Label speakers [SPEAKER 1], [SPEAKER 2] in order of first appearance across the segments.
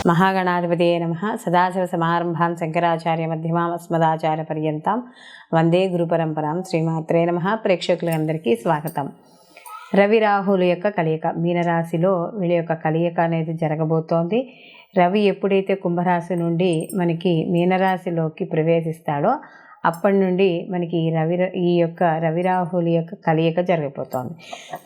[SPEAKER 1] మహాగణాధిపతియే నమః. సదాశివసమారంభాం శంకరాచార్యమధ్యమాం అస్మదాచార్యపర్యంతం వందే గురుపరంపరాం. శ్రీమాత్రే నమః. ప్రేక్షకులందరికీ స్వాగతం. రవి రాహుల యొక్క కలయిక, మీనరాశిలో వీళ్ళ యొక్క కలయిక అనేది జరగబోతోంది. రవి ఎప్పుడైతే కుంభరాశి నుండి మనకి మీనరాశిలోకి ప్రవేశిస్తాడో అప్పటి నుండి మనకి ఈ యొక్క రవి రాహుల యొక్క కలయిక జరగబోతోంది.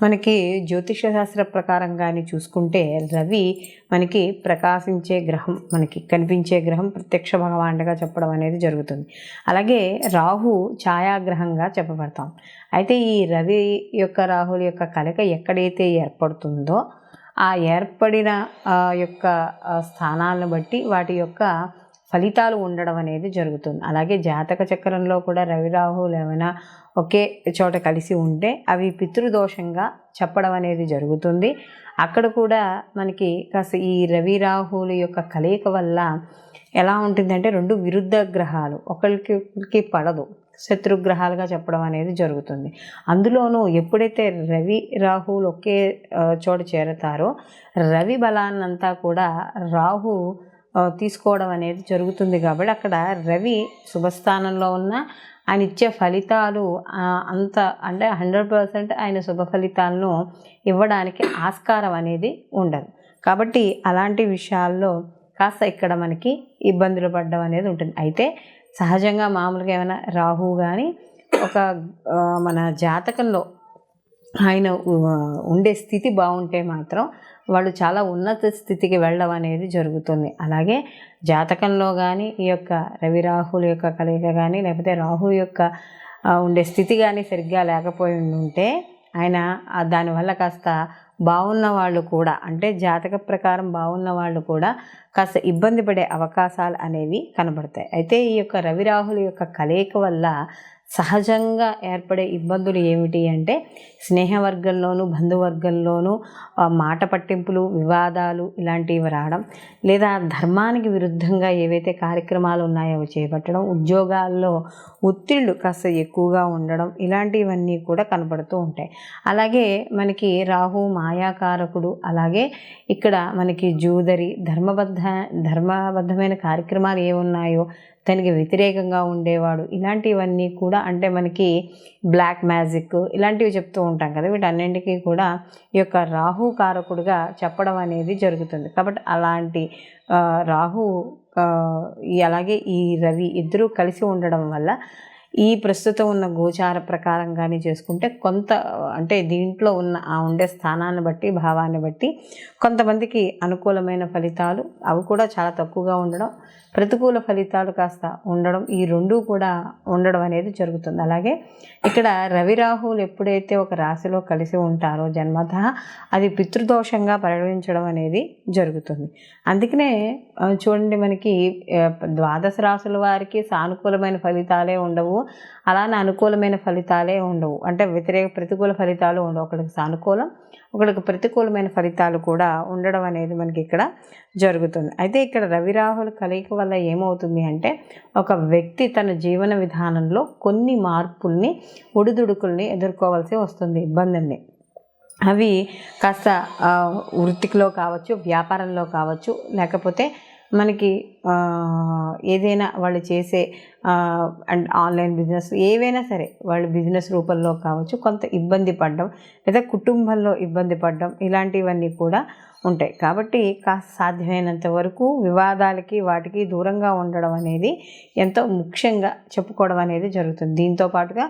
[SPEAKER 1] మనకి జ్యోతిష శాస్త్ర ప్రకారం కానీ చూసుకుంటే రవి మనకి ప్రకాశించే గ్రహం, మనకి కనిపించే గ్రహం, ప్రత్యక్ష భగవానుడిగా చెప్పడం అనేది జరుగుతుంది. అలాగే రాహు ఛాయాగ్రహంగా చెప్పబడతాం. అయితే ఈ రవి యొక్క రాహుల యొక్క కలయిక ఎక్కడైతే ఏర్పడుతుందో ఆ ఏర్పడిన యొక్క స్థానాలను బట్టి వాటి యొక్క ఫలితాలు ఉండడం అనేది జరుగుతుంది. అలాగే జాతక చక్రంలో కూడా రవి రాహువులు ఏమైనా ఒకే చోట కలిసి ఉంటే అవి పితృదోషంగా చెప్పడం అనేది జరుగుతుంది. అక్కడ కూడా మనకి కాస్త ఈ రవి రాహువుల యొక్క కలయిక వల్ల ఎలా ఉంటుందంటే రెండు విరుద్ధ గ్రహాలు ఒకరికి పడదు, శత్రుగ్రహాలుగా చెప్పడం అనేది జరుగుతుంది. అందులోనూ ఎప్పుడైతే రవి రాహువులు ఒకే చోట చేరతారో రవి బలాన్నంతా కూడా రాహు తీసుకోవడం అనేది జరుగుతుంది. కాబట్టి అక్కడ రవి శుభస్థానంలో ఉన్న ఆయన ఇచ్చే ఫలితాలు అంత అంటే 100% ఆయన శుభ ఫలితాలను ఇవ్వడానికి ఆస్కారం అనేది ఉండదు. కాబట్టి అలాంటి విషయాల్లో కాస్త ఇక్కడ మనకి ఇబ్బందులు పడడం అనేది ఉంటుంది. అయితే సహజంగా మామూలుగా ఏమైనా రాహు కానీ ఒక మన జాతకంలో ఆయన ఉండే స్థితి బాగుంటే మాత్రం వాళ్ళు చాలా ఉన్నత స్థితికి వెళ్ళడం అనేది జరుగుతుంది. అలాగే జాతకంలో కానీ ఈ యొక్క రవి రాహుల యొక్క కలయిక కానీ లేకపోతే రాహు యొక్క ఉండే స్థితి కానీ సరిగ్గా లేకపోయి ఉంటే ఆయన దానివల్ల కాస్త బాగున్న వాళ్ళు కూడా, అంటే జాతక ప్రకారం బాగున్న వాళ్ళు కూడా కాస్త ఇబ్బంది పడే అవకాశాలు అనేవి కనబడతాయి. అయితే ఈ యొక్క రవి రాహుల యొక్క కలయిక వల్ల సహజంగా ఏర్పడే ఇబ్బందులు ఏమిటి అంటే స్నేహవర్గంలోనూ బంధువర్గంలోనూ మాట పట్టింపులు, వివాదాలు ఇలాంటివి రావడం, లేదా ధర్మానికి విరుద్ధంగా ఏవైతే కార్యక్రమాలు ఉన్నాయో అవి చేపట్టడం, ఉద్యోగాల్లో ఒత్తిళ్ళు కాస్త ఎక్కువగా ఉండడం, ఇలాంటివన్నీ కూడా కనబడుతూ ఉంటాయి. అలాగే మనకి రాహు మాయాకారకుడు. అలాగే ఇక్కడ మనకి జూదరి, ధర్మబద్ధమైన కార్యక్రమాలు ఏమున్నాయో దానికి వ్యతిరేకంగా ఉండేవాడు, ఇలాంటివన్నీ కూడా అంటే మనకి బ్లాక్ మ్యాజిక్ ఇలాంటివి చెప్తూ ఉంటాం కదా, వీటన్నింటికీ కూడా ఈ యొక్క రాహు కారకుడుగా చెప్పడం అనేది జరుగుతుంది. కాబట్టి అలాంటి రాహు అలాగే ఈ రవి ఇద్దరూ కలిసి ఉండడం వల్ల ఈ ప్రస్తుతం ఉన్న గోచార ప్రకారం కానీ చేసుకుంటే కొంత అంటే దీంట్లో ఉన్న ఉండే స్థానాన్ని బట్టి, భావాన్ని బట్టి కొంతమందికి అనుకూలమైన ఫలితాలు అవి కూడా చాలా తక్కువగా ఉండడం, ప్రతికూల ఫలితాలు కాస్త ఉండడం, ఈ రెండూ కూడా ఉండడం అనేది జరుగుతుంది. అలాగే ఇక్కడ రవి రాహువులు ఎప్పుడైతే ఒక రాశిలో కలిసి ఉంటారో జన్మతః అది పితృదోషంగా పరిగణించడం అనేది జరుగుతుంది. అందుకనే చూడండి మనకి ద్వాదశ రాశుల వారికి సానుకూలమైన ఫలితాలే ఉండవు, అలానే అనుకూలమైన ఫలితాలే ఉండవు. అంటే ప్రతికూల ఫలితాలు ఉండవు. ఒకరికి సానుకూలం, ఒకరికి ప్రతికూలమైన ఫలితాలు కూడా ఉండడం అనేది మనకి ఇక్కడ జరుగుతుంది. అయితే ఇక్కడ రవి రాహుల కలయిక వల్ల ఏమవుతుంది అంటే ఒక వ్యక్తి తన జీవన విధానంలో కొన్ని మార్పుల్ని, ఒడిదుడుకుల్ని ఎదుర్కోవాల్సి వస్తుంది, ఇబ్బందుల్ని. అవి కాస్త వృత్తిలో కావచ్చు, వ్యాపారంలో కావచ్చు, లేకపోతే మనకి ఏదైనా వాళ్ళు చేసే అండ్ ఆన్లైన్ బిజినెస్ ఏవైనా సరే వాళ్ళు బిజినెస్ రూపంలో కావచ్చు కొంత ఇబ్బంది పడడం, లేదా కుటుంబంలో ఇబ్బంది పడడం, ఇలాంటివన్నీ కూడా ఉంటాయి. కాబట్టి కాస్త సాధ్యమైనంత వరకు వివాదాలకి వాటికి దూరంగా ఉండడం అనేది ఎంతో ముఖ్యంగా చెప్పుకోవడం అనేది జరుగుతుంది. దీంతో పాటుగా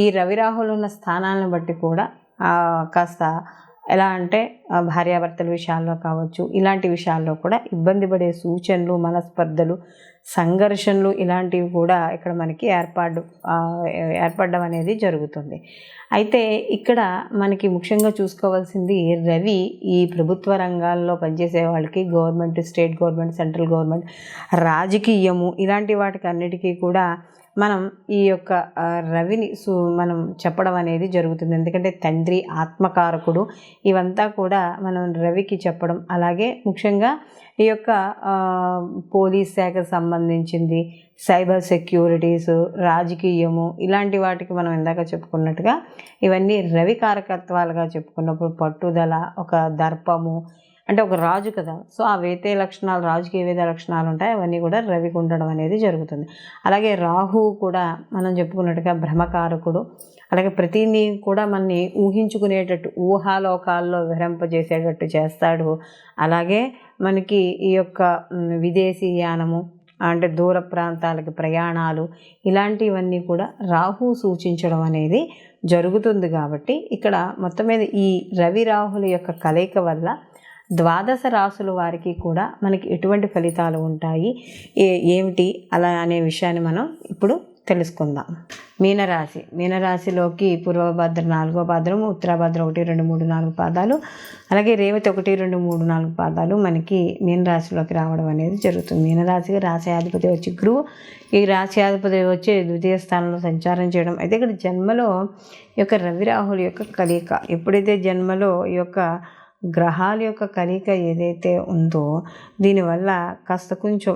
[SPEAKER 1] ఈ రవి రాహులు ఉన్న స్థానాలను బట్టి కూడా కాస్త ఎలా అంటే భార్యాభర్తల విషయాల్లో కావచ్చు, ఇలాంటి విషయాల్లో కూడా ఇబ్బంది పడే సూచనలు, మనస్పర్ధలు, సంఘర్షణలు ఇలాంటివి కూడా ఇక్కడ మనకి ఏర్పడడం అనేది జరుగుతుంది. అయితే ఇక్కడ మనకి ముఖ్యంగా చూసుకోవాల్సింది రవి ఈ ప్రభుత్వ రంగాల్లో పనిచేసే వాళ్ళకి, government, state government, central government, రాజకీయము ఇలాంటి వాటికి అన్నిటికీ కూడా మనం ఈ యొక్క రవిని మనం చెప్పడం అనేది జరుగుతుంది. ఎందుకంటే తండ్రి, ఆత్మకారకుడు, ఇవంతా కూడా మనం రవికి చెప్పడం. అలాగే ముఖ్యంగా ఈ యొక్క పోలీస్ శాఖకు సంబంధించింది, సైబర్ సెక్యూరిటీస్, రాజకీయము ఇలాంటి వాటికి మనం ఇందాక చెప్పుకున్నట్టుగా ఇవన్నీ రవి కారకత్వాలుగా చెప్పుకున్నప్పుడు పట్టుదల, ఒక దర్పము, అంటే ఒక రాజు కదా, సో ఆ వేతే లక్షణాలు, రాజుకి ఏ విధ లక్షణాలు ఉంటాయి అవన్నీ కూడా రవికి ఉండడం అనేది జరుగుతుంది. అలాగే రాహువు కూడా మనం చెప్పుకున్నట్టుగా భ్రమకారకుడు. అలాగే ప్రతిదీ కూడా మనని ఊహించుకునేటట్టు, ఊహాలోకాల్లో విహరింపజేసేటట్టు చేస్తాడు. అలాగే మనకి ఈ యొక్క విదేశీయానము అంటే దూర ప్రాంతాలకు ప్రయాణాలు ఇలాంటివన్నీ కూడా రాహు సూచించడం అనేది జరుగుతుంది. కాబట్టి ఇక్కడ మొత్తం మీద ఈ రవి రాహుల యొక్క కలయిక వల్ల ద్వాదశ రాశుల వారికి కూడా మనకి ఎటువంటి ఫలితాలు ఉంటాయి, ఏమిటి అలా అనే విషయాన్ని మనం ఇప్పుడు తెలుసుకుందాం. మీనరాశి. మీనరాశిలోకి పూర్వభద్ర 4వ పాదము, ఉత్తరాభద్ర 1, 2, 3, 4 పాదాలు, అలాగే రేవతి 1, 2, 3, 4 పాదాలు మనకి మీనరాశిలోకి రావడం అనేది జరుగుతుంది. మీనరాశికి రాశ్యాధిపతి వచ్చి గురువు. ఈ రాశ్యాధిపతి వచ్చి ద్వితీయ స్థానంలో సంచారం చేయడం. అయితే ఇక్కడ జన్మలో ఈ యొక్క రవి రాహుల యొక్క కలయిక, ఎప్పుడైతే జన్మలో ఈ యొక్క గ్రహాల యొక్క కలయిక ఏదైతే ఉందో దీనివల్ల కాస్త కొంచెం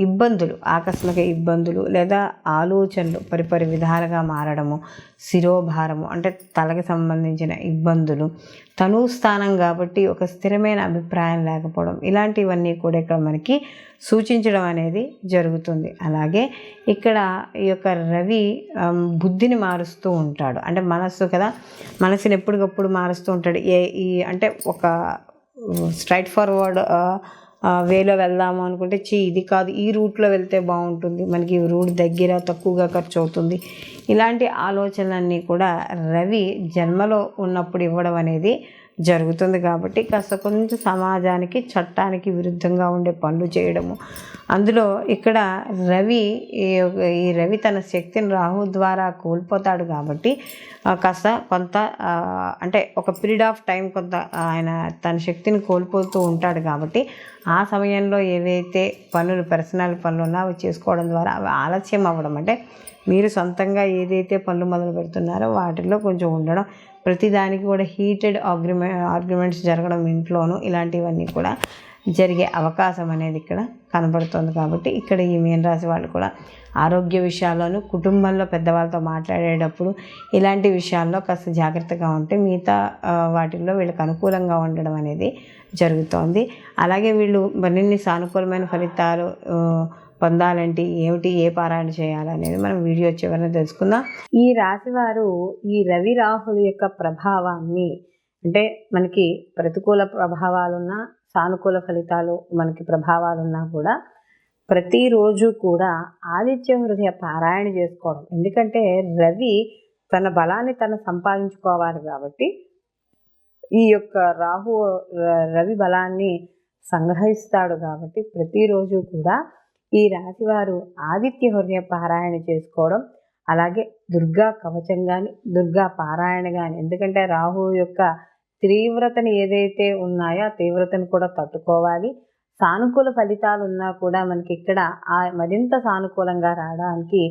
[SPEAKER 1] ఇబ్బందులు, ఆకస్మిక ఇబ్బందులు లేదా ఆలోచనలు పరిపరి విధాలుగా మారడము, శిరోభారము అంటే తలకి సంబంధించిన ఇబ్బందులు, తనుస్థానం కాబట్టి ఒక స్థిరమైన అభిప్రాయం లేకపోవడం, ఇలాంటివన్నీ కూడా ఇక్కడ మనకి సూచించడం అనేది జరుగుతుంది. అలాగే ఇక్కడ ఈ యొక్క రవి బుద్ధిని మారుస్తూ ఉంటాడు. అంటే మనస్సు కదా, మనసుని ఎప్పటికప్పుడు మారుస్తూ ఉంటాడు. అంటే ఒక స్ట్రైట్ ఫార్వర్డ్ వేలో వెళ్దాము అనుకుంటే ఇది కాదు, ఈ రూట్లో వెళ్తే బాగుంటుంది, మనకి ఈ రూట్ దగ్గర తక్కువగా ఖర్చు అవుతుంది, ఇలాంటి ఆలోచనలన్నీ కూడా రవి జన్మలో ఉన్నప్పుడు ఇవ్వడం అనేది జరుగుతుంది. కాబట్టి కాస్త కొంచెం సమాజానికి, చట్టానికి విరుద్ధంగా ఉండే పనులు చేయడము. అందులో ఇక్కడ ఈ రవి తన శక్తిని రాహు ద్వారా కోల్పోతాడు. కాబట్టి కాస్త కొంత అంటే ఒక పీరియడ్ ఆఫ్ టైం కొంత ఆయన తన శక్తిని కోల్పోతూ ఉంటాడు. కాబట్టి ఆ సమయంలో ఏవైతే పనులు, పర్సనల్ పనులు ఉన్నా అవి చేసుకోవడం ద్వారా అవి ఆలస్యం అవ్వడం, అంటే మీరు సొంతంగా ఏదైతే పనులు మొదలు పెడుతున్నారో వాటిల్లో కొంచెం ఉండడం, ప్రతిదానికి కూడా హీటెడ్ ఆర్గ్యుమెంట్స్ జరగడం ఇంట్లోనూ, ఇలాంటివన్నీ కూడా జరిగే అవకాశం అనేది ఇక్కడ కనబడుతుంది. కాబట్టి ఇక్కడ ఈ మీనరాశి వాళ్ళు కూడా ఆరోగ్య విషయాల్లోనూ, కుటుంబంలో పెద్దవాళ్ళతో మాట్లాడేటప్పుడు ఇలాంటి విషయాల్లో కాస్త జాగ్రత్తగా ఉంటే మిగతా వాటిల్లో వీళ్ళకి అనుకూలంగా ఉండడం అనేది జరుగుతోంది. అలాగే వీళ్ళు మరిన్ని సానుకూలమైన ఫలితాలు పొందాలంటే ఏమిటి, ఏ పారాయణ చేయాలనేది మనం వీడియో చివరన తెలుసుకుందాం. ఈ రాశి వారు ఈ రవి రాహుల యొక్క ప్రభావాన్ని, అంటే మనకి ప్రతికూల ప్రభావాలున్నా, సానుకూల ఫలితాలు మనకి ప్రభావాలున్నా కూడా ప్రతిరోజు కూడా ఆదిత్య హృదయ పారాయణ చేసుకోవడం. ఎందుకంటే రవి తన బలాన్ని తను సంపాదించుకోవాలి. కాబట్టి ఈ యొక్క రవి బలాన్ని సంగ్రహిస్తాడు. కాబట్టి ప్రతిరోజు కూడా ఈ రాశివారు ఆదిత్య హృదయ పారాయణ చేసుకోవడం, అలాగే దుర్గా కవచం కానీ, దుర్గా పారాయణ కానీ, ఎందుకంటే రాహు యొక్క తీవ్రతను ఏదైతే ఉన్నాయో ఆ తీవ్రతను కూడా తట్టుకోవాలి. సానుకూల ఫలితాలు ఉన్నా కూడా మనకి ఇక్కడ మరింత సానుకూలంగా రావడానికి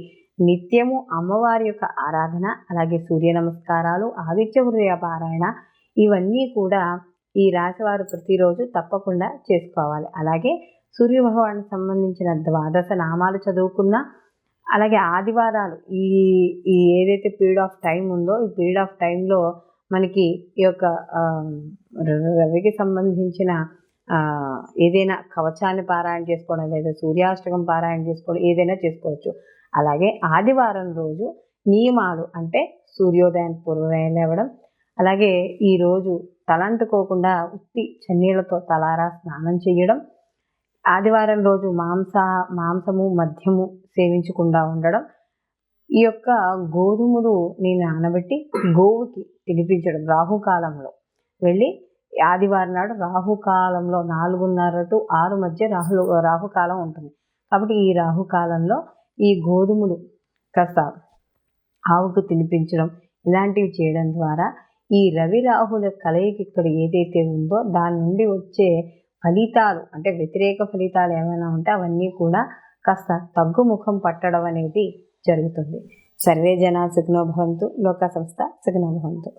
[SPEAKER 1] నిత్యము అమ్మవారి యొక్క ఆరాధన, అలాగే సూర్య నమస్కారాలు, ఆదిత్య హృదయ పారాయణ, ఇవన్నీ కూడా ఈ రాశివారు ప్రతిరోజు తప్పకుండా చేసుకోవాలి. అలాగే సూర్యభగవానికి సంబంధించిన ద్వాదశ నామాలు చదువుకున్నా, అలాగే ఆదివారాలు ఈ ఏదైతే పీరియడ్ ఆఫ్ టైం ఉందో ఈ పీరియడ్ ఆఫ్ టైంలో మనకి ఈ యొక్క రవికి సంబంధించిన ఏదైనా కవచాన్ని పారాయణ చేసుకోవడం, లేదా సూర్యాష్టకం పారాయణ చేసుకోవడం, ఏదైనా చేసుకోవచ్చు. అలాగే ఆదివారం రోజు నియమాలు, అంటే సూర్యోదయానికి పూర్వమే లేవడం, అలాగే ఈరోజు తలంటుకోకుండా ఉత్తి చన్నీళ్లతో తలారా స్నానం చేయడం, ఆదివారం రోజు మాంసము మద్యము సేవించకుండా ఉండడం, ఈ యొక్క గోధుమలు నానబెట్టి గోవుకి తినిపించడం, రాహుకాలంలో వెళ్ళి ఆదివారం నాడు రాహుకాలంలో 4:30 to 6 మధ్య రాహుకాలం ఉంటుంది. కాబట్టి ఈ రాహుకాలంలో ఈ గోధుమలు కాస్త ఆవుకు తినిపించడం, ఇలాంటివి చేయడం ద్వారా ఈ రవి రాహుల కలయిక ఇక్కడ ఏదైతే ఉందో దాని నుండి వచ్చే ఫలితాలు, అంటే వ్యతిరేక ఫలితాలు ఏమైనా ఉంటే అవన్నీ కూడా కాస్త తగ్గుముఖం పట్టడం అనేది జరుగుతుంది. సర్వే జనా సుఖినో భవంతు, లోకా సంస్థ సుఖినో భవంతు.